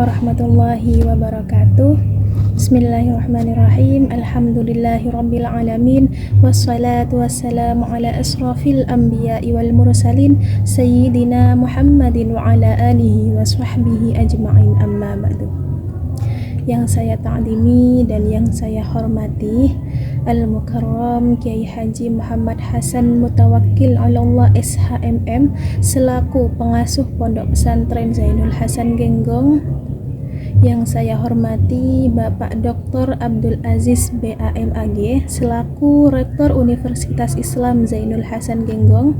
warahmatullahi wabarakatuh. Bismillahirrahmanirrahim. Alhamdulillahirabbil alamin wassalatu wassalamu ala asrafil anbiya'i wal mursalin sayyidina Muhammadin wa ala alihi wa sahbihi ajma'in, amma ba'du. Yang saya ta'zimi dan yang saya hormati Al-Mukarram Kiai Haji Muhammad Hasan Mutawakkil Allah SHMM selaku pengasuh Pondok Pesantren Zainul Hasan Genggong. Yang saya hormati Bapak Dr. Abdul Aziz BAMAG selaku Rektor Universitas Islam Zainul Hasan Genggong.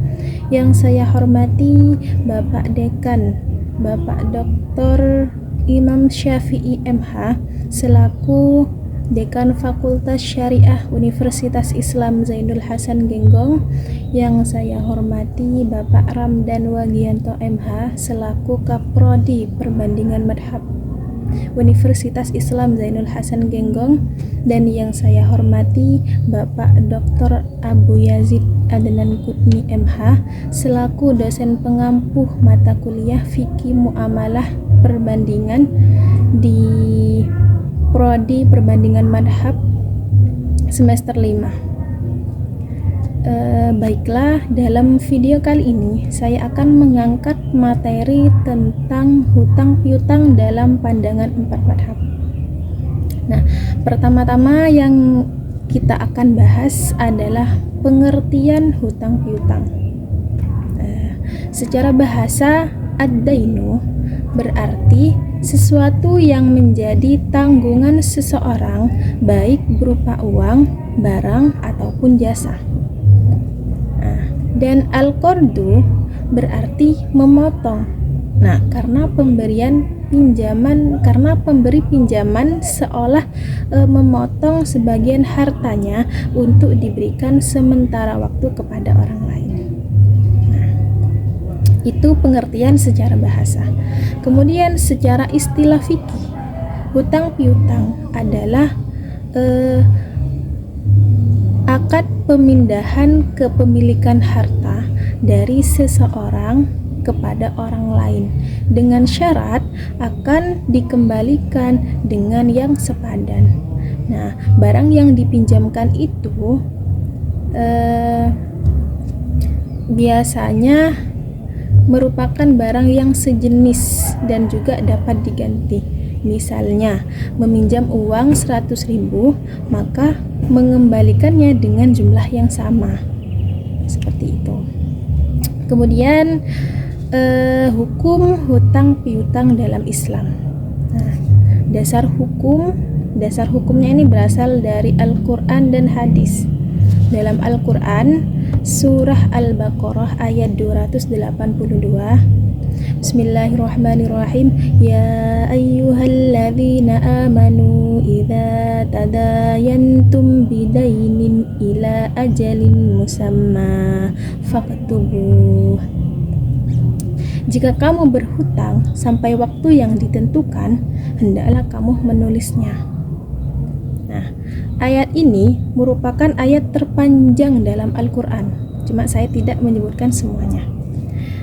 Yang saya hormati Bapak Dekan Bapak Dr. Imam Syafi'i MH selaku Dekan Fakultas Syariah Universitas Islam Zainul Hasan Genggong. Yang saya hormati Bapak Ramdan Wagianto MH selaku Kaprodi Perbandingan Madhab Universitas Islam Zainul Hasan Genggong. Dan yang saya hormati Bapak Dr. Abu Yazid Adnan Kutni MH selaku dosen pengampuh mata kuliah Fikih Muamalah Perbandingan di Prodi Perbandingan Madhab semester 5. Baiklah, dalam video kali ini saya akan mengangkat materi tentang hutang piutang dalam pandangan 4 madhab. Nah, pertama-tama yang kita akan bahas adalah pengertian hutang piutang. Secara bahasa, ad-dainu berarti sesuatu yang menjadi tanggungan seseorang, baik berupa uang, barang, ataupun jasa. Dan al-qardu berarti memotong. Nah, karena pemberi pinjaman seolah memotong sebagian hartanya untuk diberikan sementara waktu kepada orang lain. Nah, itu pengertian secara bahasa. Kemudian secara istilah fikih, hutang piutang adalah akad pemindahan kepemilikan harta dari seseorang kepada orang lain dengan syarat akan dikembalikan dengan yang sepadan. Nah, barang yang dipinjamkan itu biasanya merupakan barang yang sejenis dan juga dapat diganti. Misalnya, meminjam uang 100.000, maka mengembalikannya dengan jumlah yang sama. Seperti itu. Kemudian hukum hutang piutang dalam Islam. Nah, dasar hukumnya ini berasal dari Al-Qur'an dan hadis. Dalam Al-Qur'an, surah Al-Baqarah ayat 282, Bismillahirrahmanirrahim. Ya ayyuhalladzina amanu idza tadayantum bidainin ila ajalin musamma faktubuh. Jika kamu berhutang sampai waktu yang ditentukan, hendaklah kamu menulisnya. Nah, ayat ini merupakan ayat terpanjang dalam Al-Qur'an. Cuma saya tidak menyebutkan semuanya.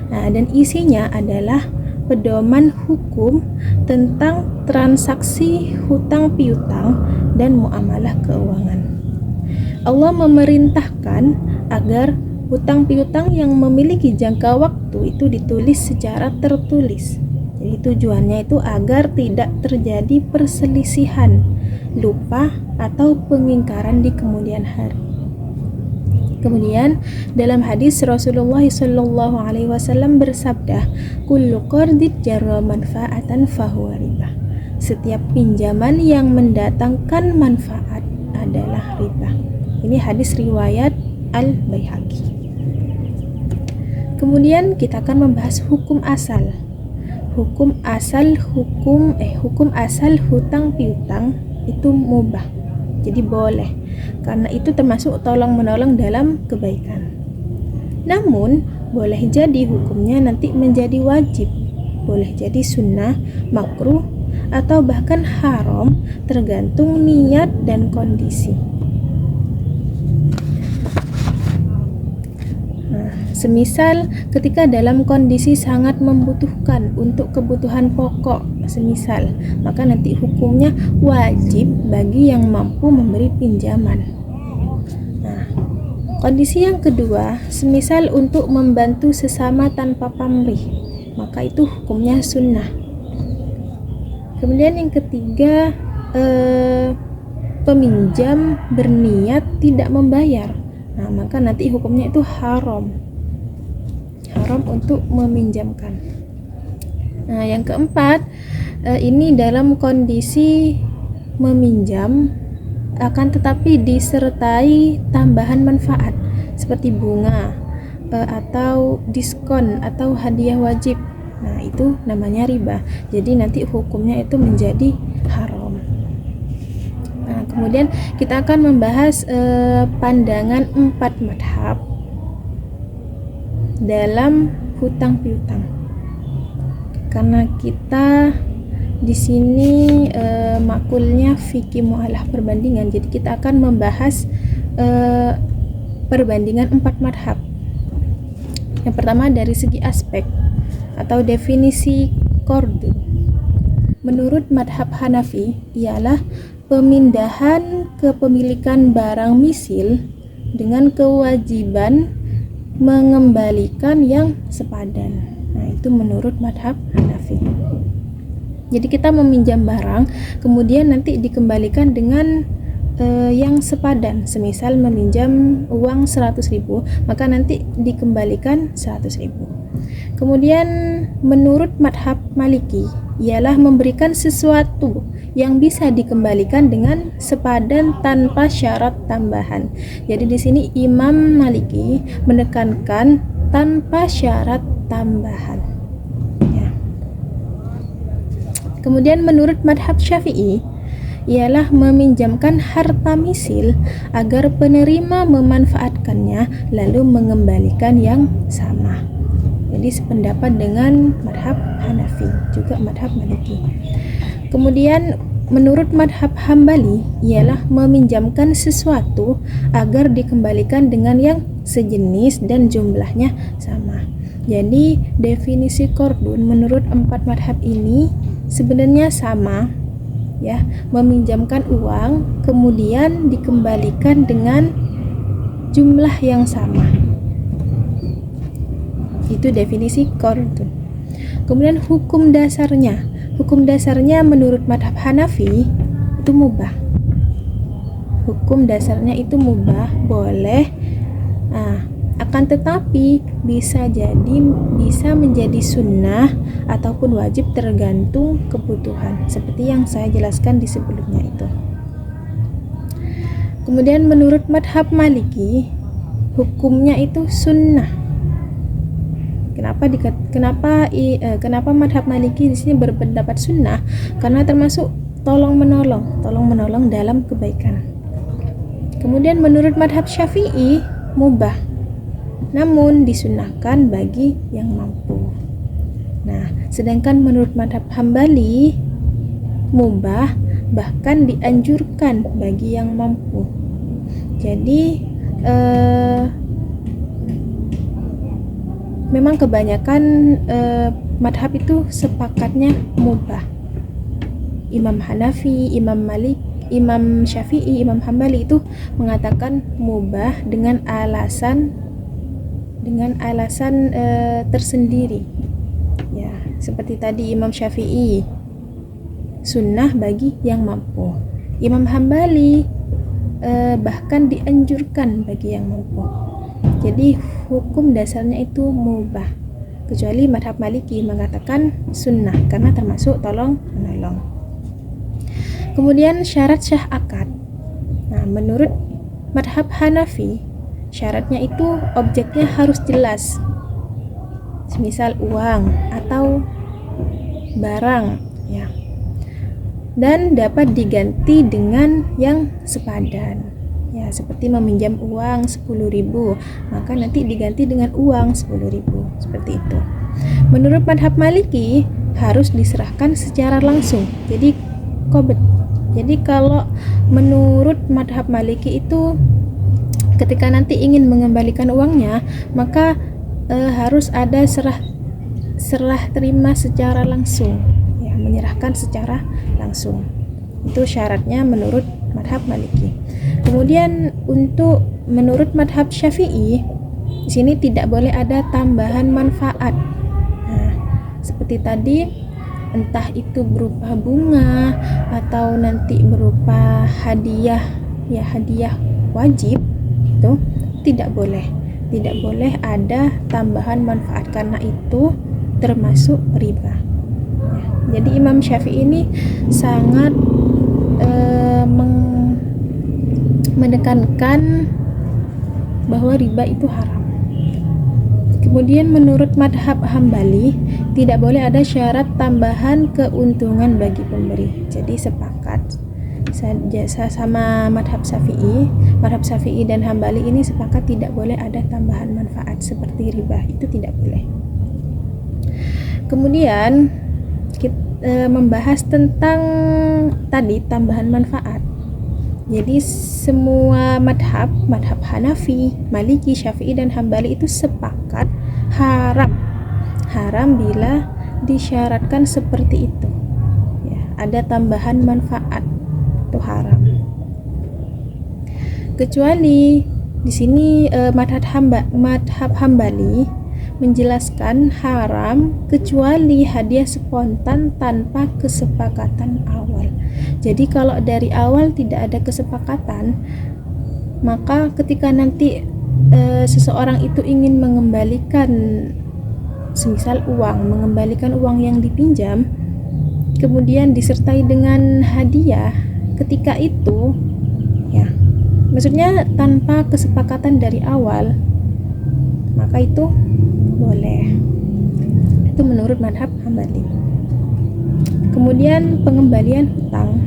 Nah, dan isinya adalah pedoman hukum tentang transaksi hutang piutang dan muamalah keuangan. Allah memerintahkan agar hutang piutang yang memiliki jangka waktu itu ditulis secara tertulis. Jadi tujuannya itu agar tidak terjadi perselisihan, lupa, atau pengingkaran di kemudian hari. Kemudian dalam hadis Rasulullah SAW bersabda, kullu qardid jarra manfaatan fahuwa riba. Setiap pinjaman yang mendatangkan manfaat adalah riba. Ini hadis riwayat Al-Baihaqi. Kemudian kita akan membahas hukum asal. Hukum asal hutang piutang itu mubah. Jadi boleh, karena itu termasuk tolong-menolong dalam kebaikan. Namun, boleh jadi hukumnya nanti menjadi wajib, boleh jadi sunnah, makruh, atau bahkan haram, tergantung niat dan kondisi. Semisal ketika dalam kondisi sangat membutuhkan untuk kebutuhan pokok semisal, maka nanti hukumnya wajib bagi yang mampu memberi pinjaman. Nah, kondisi yang kedua, semisal untuk membantu sesama tanpa pamrih, maka itu hukumnya sunnah. Kemudian yang ketiga, peminjam berniat tidak membayar, nah maka nanti hukumnya itu haram untuk meminjamkan. Nah, yang keempat, ini dalam kondisi meminjam akan tetapi disertai tambahan manfaat seperti bunga atau diskon atau hadiah wajib. Nah, itu namanya riba. Jadi nanti hukumnya itu menjadi haram. Nah, kemudian kita akan membahas pandangan 4 madhab dalam hutang piutang. Karena kita di sini makulnya fikih mu'alah perbandingan, jadi kita akan membahas perbandingan 4 madhab. Yang pertama dari segi aspek atau definisi qardh. Menurut madhab Hanafi ialah pemindahan kepemilikan barang misil dengan kewajiban mengembalikan yang sepadan. Nah, itu menurut madhab Hanafi. Jadi kita meminjam barang, kemudian nanti dikembalikan dengan yang sepadan. Semisal meminjam uang 100.000, maka nanti dikembalikan 100.000. Kemudian menurut madhab Maliki ialah memberikan sesuatu yang bisa dikembalikan dengan sepadan tanpa syarat tambahan. Jadi di sini Imam Maliki menekankan tanpa syarat tambahan. Ya. Kemudian menurut madhab Syafi'i ialah meminjamkan harta misil agar penerima memanfaatkannya lalu mengembalikan yang sama. Jadi sependapat dengan madhab Hanafi, juga madhab Maliki. Kemudian menurut madhab Hambali ialah meminjamkan sesuatu agar dikembalikan dengan yang sejenis dan jumlahnya sama. Jadi definisi qardun menurut 4 madhab ini sebenarnya sama, ya, meminjamkan uang kemudian dikembalikan dengan jumlah yang sama. Itu definisi qardun. Kemudian hukum dasarnya menurut madhab Hanafi itu mubah. Hukum dasarnya itu mubah, boleh. Nah, akan tetapi bisa menjadi sunnah ataupun wajib tergantung kebutuhan, seperti yang saya jelaskan di sebelumnya itu. Kemudian menurut madhab Maliki hukumnya itu sunnah. Kenapa madhab Maliki di sini berpendapat sunnah? Karena termasuk tolong menolong dalam kebaikan. Kemudian menurut madhab Syafi'i mubah, namun disunahkan bagi yang mampu. Nah, sedangkan menurut madhab Hambali mubah, bahkan dianjurkan bagi yang mampu. Jadi memang kebanyakan madhab itu sepakatnya mubah. Imam Hanafi, Imam Malik, Imam Syafi'i, Imam Hambali itu mengatakan mubah dengan alasan tersendiri. Ya, seperti tadi Imam Syafi'i sunnah bagi yang mampu. Imam Hambali bahkan dianjurkan bagi yang mampu. Jadi hukum dasarnya itu mubah, kecuali madhab Maliki mengatakan sunnah karena termasuk tolong menolong. Kemudian syarat syah akad. Nah, menurut madhab Hanafi syaratnya itu objeknya harus jelas, semisal uang atau barang, ya, dan dapat diganti dengan yang sepadan. Ya, seperti meminjam uang 10.000, maka nanti diganti dengan uang 10.000, seperti itu. Menurut madhab Maliki harus diserahkan secara langsung, jadi qobd. Jadi kalau menurut madhab Maliki itu ketika nanti ingin mengembalikan uangnya, maka harus ada serah terima secara langsung, ya. ya, menyerahkan secara langsung. Itu syaratnya menurut madhab Maliki. Kemudian untuk menurut madhab Syafi'i, di sini tidak boleh ada tambahan manfaat. Nah, seperti tadi, entah itu berupa bunga atau nanti berupa hadiah, ya hadiah wajib, itu tidak boleh ada tambahan manfaat karena itu termasuk riba. Jadi Imam Syafi'i ini sangat menekankan bahwa riba itu haram. Kemudian menurut madhab Hambali tidak boleh ada syarat tambahan keuntungan bagi pemberi. Jadi sepakat sama madhab Syafi'i dan Hambali ini sepakat tidak boleh ada tambahan manfaat seperti riba, itu tidak boleh. Kemudian kita membahas tentang tadi tambahan manfaat. Jadi semua madhab Hanafi, Maliki, Syafi'i dan Hambali itu sepakat haram bila disyaratkan seperti itu. Ya, ada tambahan manfaat itu haram. Kecuali di sini madhab Hambali menjelaskan haram kecuali hadiah spontan tanpa kesepakatan awal. Jadi kalau dari awal tidak ada kesepakatan, maka ketika nanti seseorang itu ingin mengembalikan semisal mengembalikan uang yang dipinjam, kemudian disertai dengan hadiah ketika itu, ya maksudnya tanpa kesepakatan dari awal, maka itu boleh. Itu menurut madhab Hambali. Kemudian pengembalian hutang.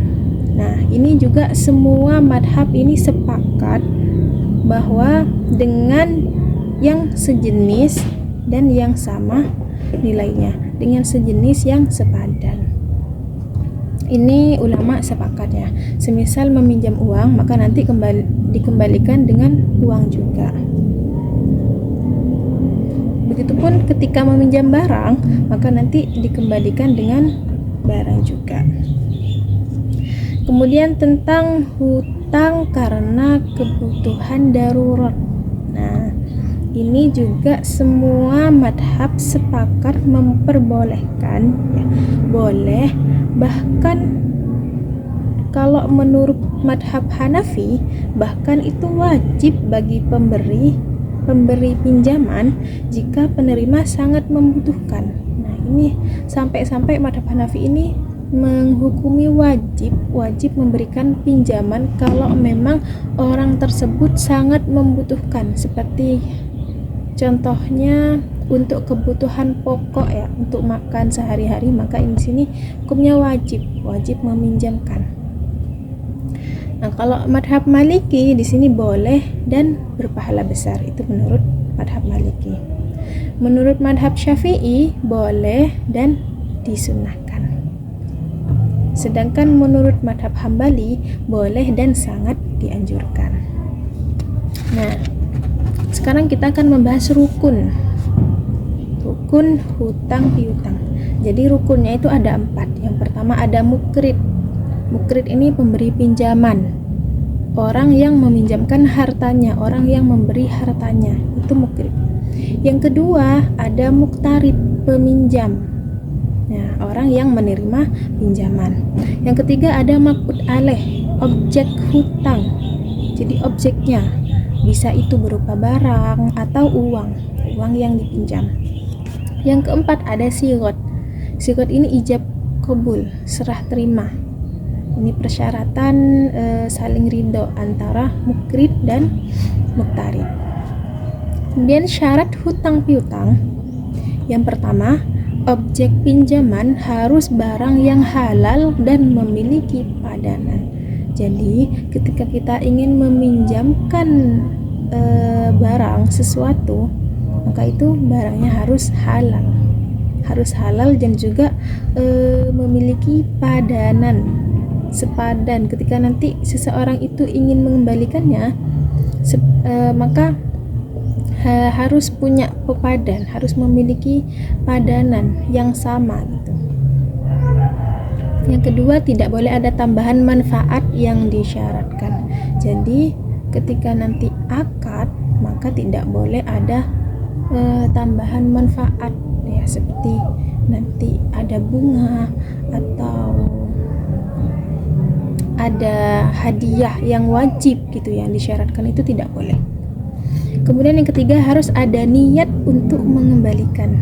Nah, ini juga semua madhab ini sepakat bahwa dengan yang sejenis dan yang sama nilainya, dengan sejenis yang sepadan. Ini ulama sepakatnya. Semisal meminjam uang, maka nanti dikembalikan dengan uang juga. Begitupun ketika meminjam barang, maka nanti dikembalikan dengan barang juga. Kemudian tentang hutang karena kebutuhan darurat. Nah, ini juga semua madhab sepakat memperbolehkan, ya, boleh. Bahkan kalau menurut madhab Hanafi, bahkan itu wajib bagi pemberi pinjaman jika penerima sangat membutuhkan. Nah, ini sampai-sampai madhab Hanafi ini menghukumi wajib memberikan pinjaman kalau memang orang tersebut sangat membutuhkan, seperti contohnya untuk kebutuhan pokok, ya, untuk makan sehari-hari, maka di sini hukumnya wajib meminjamkan. Nah, kalau madhab Maliki di sini boleh dan berpahala besar, itu menurut madhab Maliki. Menurut madhab Syafi'i boleh dan disunahkan. Sedangkan menurut madhab Hambali boleh dan sangat dianjurkan. Nah, sekarang kita akan membahas rukun hutang piutang. Jadi rukunnya itu ada 4. Yang pertama ada mukrid. Mukrid ini pemberi pinjaman, orang yang meminjamkan hartanya, orang yang memberi hartanya, itu mukrid. Yang kedua ada muktarid, peminjam. Nah, orang yang menerima pinjaman. Yang ketiga ada maqud alaih, objek hutang. Jadi objeknya bisa itu berupa barang atau uang yang dipinjam. Yang keempat ada sigot. Sigot ini ijab qabul, serah terima. Ini persyaratan saling ridho antara mukrid dan muktarid. Kemudian syarat hutang piutang. Yang pertama, objek pinjaman harus barang yang halal dan memiliki padanan. Jadi ketika kita ingin meminjamkan barang sesuatu, maka itu barangnya harus halal dan juga memiliki padanan, sepadan. Ketika nanti seseorang itu ingin mengembalikannya, maka harus punya pepadan, harus memiliki padanan yang sama gitu. Yang kedua, tidak boleh ada tambahan manfaat yang disyaratkan. Jadi ketika nanti akad, maka tidak boleh ada tambahan manfaat ya, seperti nanti ada bunga atau ada hadiah yang wajib gitu yang disyaratkan, itu tidak boleh. Kemudian yang ketiga, harus ada niat untuk mengembalikan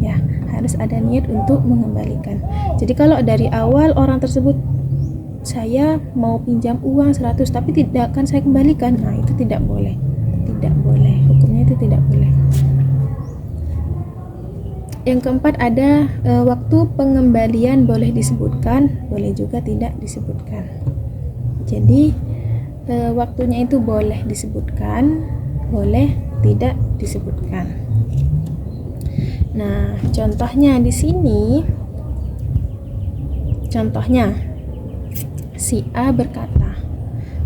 ya, harus ada niat untuk mengembalikan. Jadi kalau dari awal orang tersebut, saya mau pinjam uang 100 tapi tidak akan saya kembalikan, nah itu tidak boleh, hukumnya itu tidak boleh. Yang keempat, ada waktu pengembalian boleh disebutkan, boleh juga tidak disebutkan. Jadi waktunya itu boleh disebutkan, boleh tidak disebutkan. Nah, contohnya di sini, contohnya si A berkata,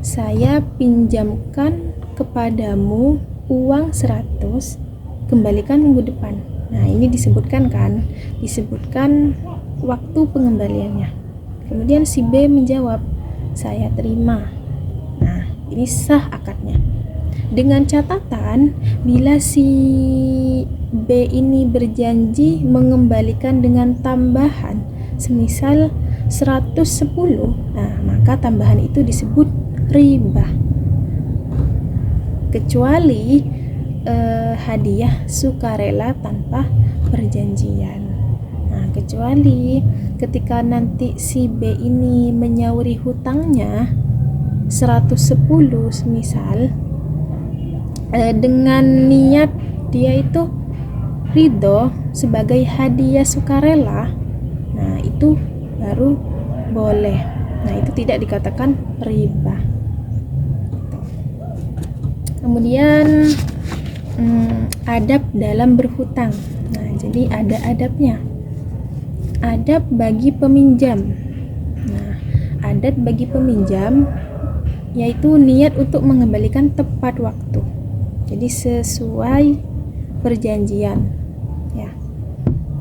saya pinjamkan kepadamu uang 100, kembalikan minggu depan. Nah, ini disebutkan kan, disebutkan waktu pengembaliannya. Kemudian si B menjawab, saya terima. Nah, ini sah akadnya. Dengan catatan, bila si B ini berjanji mengembalikan dengan tambahan, semisal 110, nah maka tambahan itu disebut riba. Kecuali hadiah sukarela tanpa perjanjian. Nah, kecuali ketika nanti si B ini menyauri hutangnya 110 semisal, dengan niat dia itu ridho sebagai hadiah sukarela, nah itu baru boleh. Nah, itu tidak dikatakan riba. Kemudian adab dalam berhutang. Nah, jadi ada adabnya. Adab bagi peminjam. Nah, adab bagi peminjam yaitu niat untuk mengembalikan tepat waktu. Jadi sesuai perjanjian ya,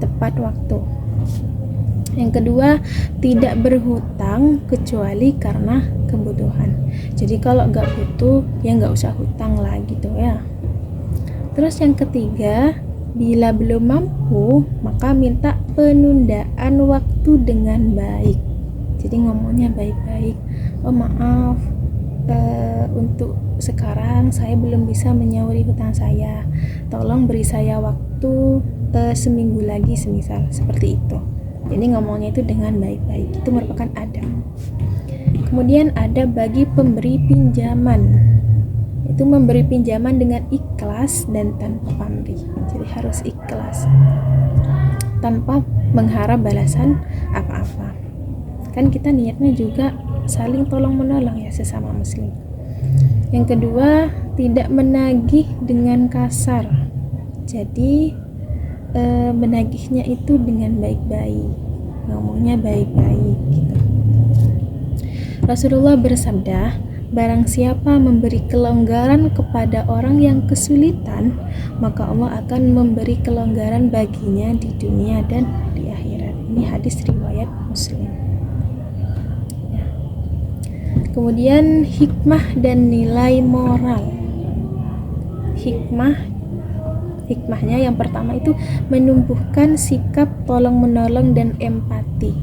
tepat waktu. Yang kedua, tidak berhutang kecuali karena kebutuhan. Jadi kalau nggak butuh ya nggak usah hutang lah gitu ya. Terus yang ketiga, bila belum mampu maka minta penundaan waktu dengan baik. Jadi ngomongnya baik-baik, oh maaf, untuk sekarang saya belum bisa menyauri hutang saya, tolong beri saya waktu seminggu lagi semisal, seperti itu. Jadi ngomongnya itu dengan baik-baik, itu merupakan adab. Kemudian ada bagi pemberi pinjaman, itu memberi pinjaman dengan ikhlas dan tanpa pamrih. Jadi harus ikhlas tanpa mengharap balasan apa-apa. Kan kita niatnya juga saling tolong menolong ya, sesama muslim. Yang kedua, tidak menagih dengan kasar. Jadi menagihnya itu dengan baik-baik, ngomongnya baik-baik gitu. Rasulullah bersabda, barang siapa memberi kelonggaran kepada orang yang kesulitan, maka Allah akan memberi kelonggaran baginya di dunia dan di akhirat. Ini hadis riwayat Muslim. Ya. Kemudian hikmah dan nilai moral. Hikmahnya yang pertama itu menumbuhkan sikap tolong menolong dan empati.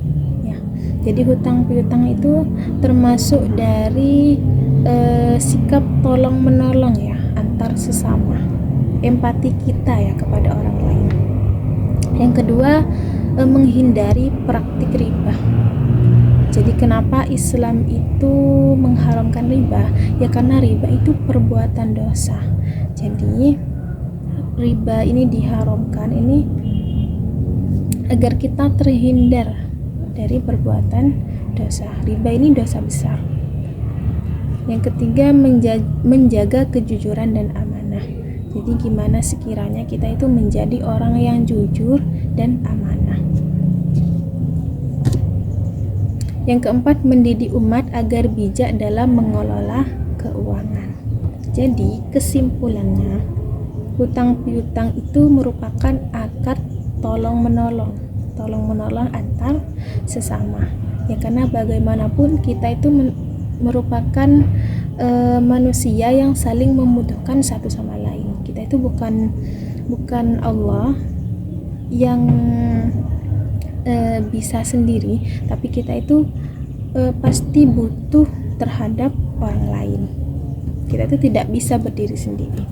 Ya. Jadi hutang piutang itu termasuk dari sikap tolong menolong ya antar sesama, empati kita ya kepada orang lain. Yang kedua, menghindari praktik riba. Jadi kenapa Islam itu mengharamkan riba? Ya karena riba itu perbuatan dosa. Jadi riba ini diharamkan ini agar kita terhindar dari perbuatan dosa. Riba ini dosa besar. Yang ketiga, menjaga kejujuran dan amanah. Jadi gimana sekiranya kita itu menjadi orang yang jujur dan amanah. Yang keempat, mendidik umat agar bijak dalam mengelola keuangan. Jadi kesimpulannya, hutang piutang itu merupakan akad tolong menolong antar sesama. Ya karena bagaimanapun kita itu merupakan manusia yang saling membutuhkan satu sama lain. Kita itu bukan Allah yang bisa sendiri, tapi kita itu pasti butuh terhadap orang lain. Kita itu tidak bisa berdiri sendiri.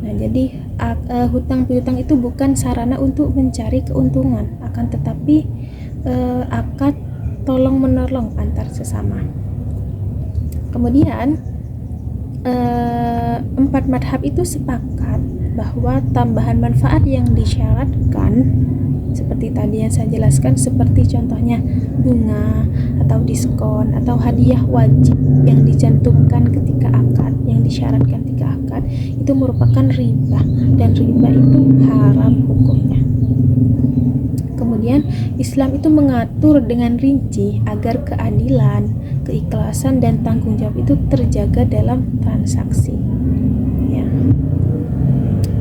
Nah, jadi hutang piutang itu bukan sarana untuk mencari keuntungan, akan tetapi akad tolong menolong antar sesama. Kemudian 4 madhab itu sepakat bahwa tambahan manfaat yang disyaratkan seperti tadi yang saya jelaskan, seperti contohnya bunga atau diskon atau hadiah wajib yang dicantumkan ketika akad, yang disyaratkan ketika akad, itu merupakan riba, dan riba itu haram hukumnya. Kemudian Islam itu mengatur dengan rinci agar keadilan, keikhlasan, dan tanggung jawab itu terjaga dalam transaksi. Ya.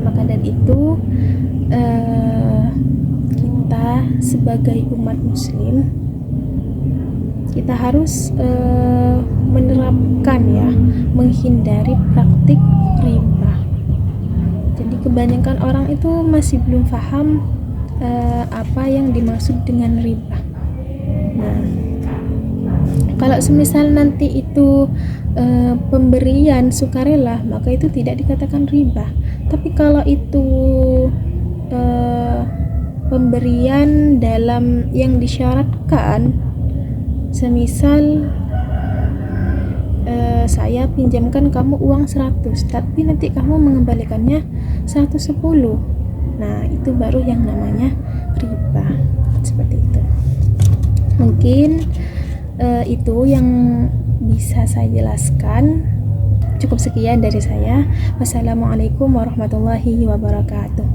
Maka dari itu kita sebagai umat muslim, kita harus menerapkan ya, menghindari praktik riba. Jadi kebanyakan orang itu masih belum paham apa yang dimaksud dengan riba. Nah, kalau semisal nanti itu pemberian sukarela, maka itu tidak dikatakan riba. Tapi kalau itu pemberian dalam yang disyaratkan, semisal saya pinjamkan kamu uang 100, tapi nanti kamu mengembalikannya 110. Nah, itu baru yang namanya riba. Seperti itu. Mungkin itu yang bisa saya jelaskan. Cukup sekian dari saya. Wassalamualaikum warahmatullahi wabarakatuh.